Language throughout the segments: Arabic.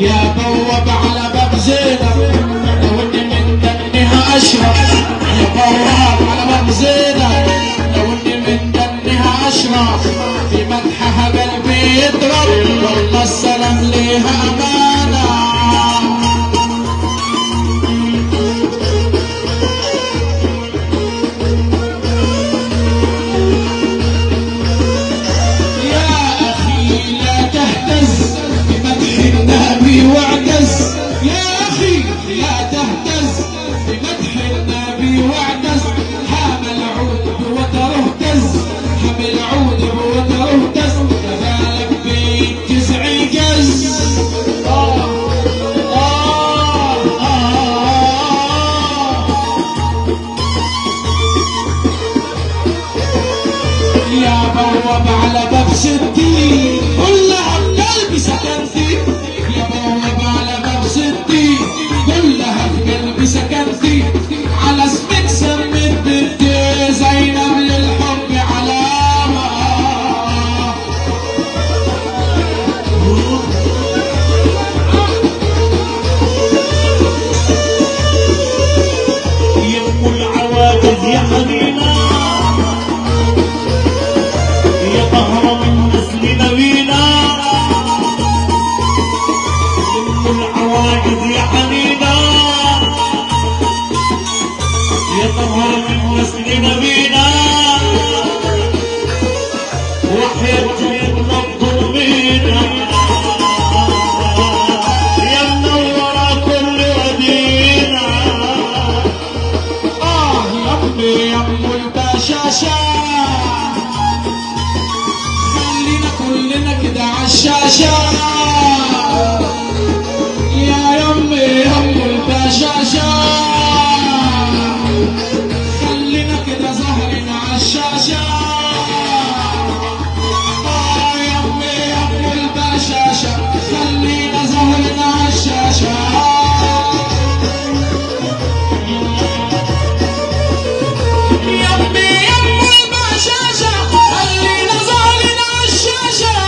يا بواب على باب زينب لو اني من دنها اشرب، يا بواب على باب زينب لو اني من دنها اشرب، في مدحها قلبي يضرب والله السلام ليها امانه. واعتز يا اخي لا تهتز بمدح النبي واعتز، حامل عود بوتره اهتز، حامل عود بوتره اهتز، كذلك بالجزع يجز. يا بواب على باب ستي كلها بقلبي سكنتي، يا بواب على باب ستي كلها في قلبي سكنتي، على اسمك سميت بنتي زينب للحب علامة. يم العواجز يا حبيبنا يا طهرة من نسل نبينا، العواجز يا حبيبا يا طهر من نسل نبينا، وحياة جنة الظلمينا يا منورة كل ودينا. يمي يم البشاشة خلينا كلنا كده عالشاشة، يا يمي يم البشاشة خلينا كده ظهرين عالشاشة، يمي يم البشاشة خلينا ظهرين عالشاشة. يمي يم البشاشة خلينا ظهرين عالشاشة،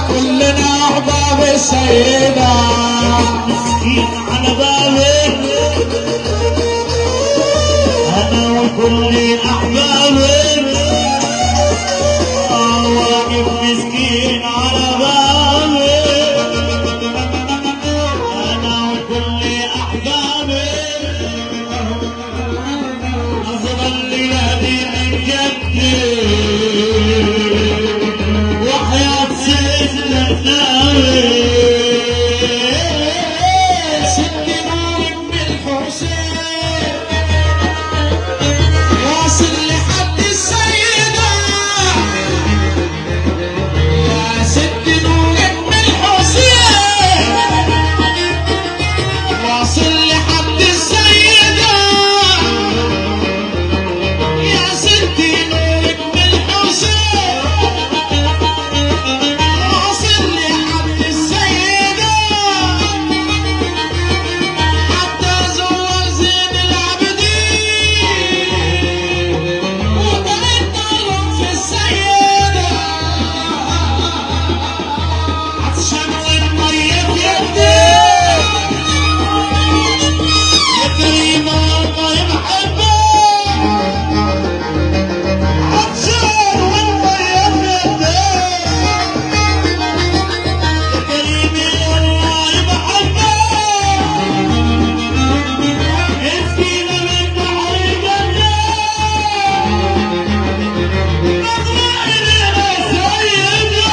كلنا احباب السيدة مسكين على بابك انا وكل احبابك، واقف مسكين على بابك انا وكل احبابك، اظل يهدي من جدي وحياة سيدنا النبي. ستي نورك بالحسين واصل لحد السيدة، يا ستي نورك بالحسين واصل لحد السيدة، يا ستي نورك بالحسين واصل لحد السيدة، حتى زور زين العابدين وطلعت لهم في السيدة، عطشان والمية بيدي يا كريمة الله يحبك، عطشان والمية بيدي يا كريمة الله يحبك، اسقينا من بحر الجنة نظرة إلينا سيدة.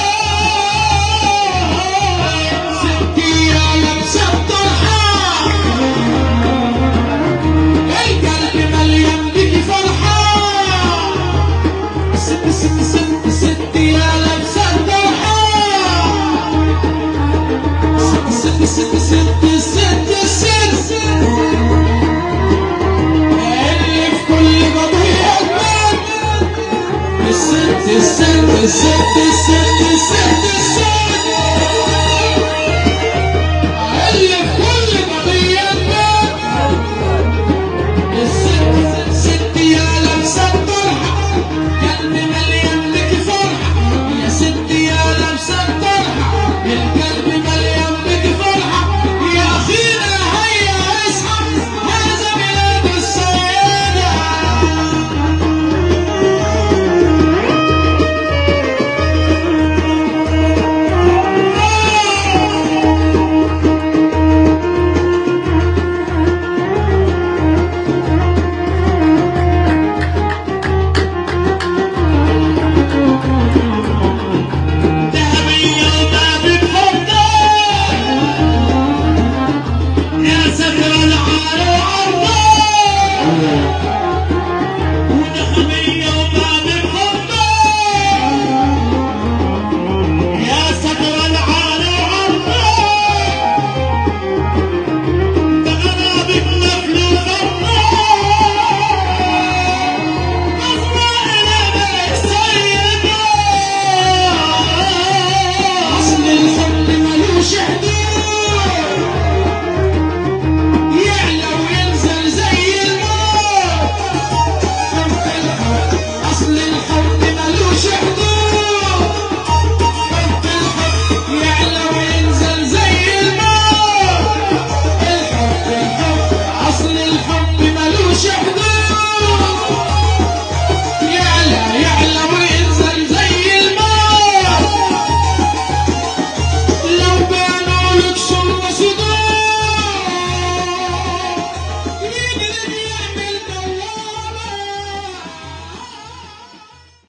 ستي يا لمسة طرحة القلب مليان بيكي فرحة، ستي يا لمسة طرحة، ستي اللي في كل قضية أجمل، الست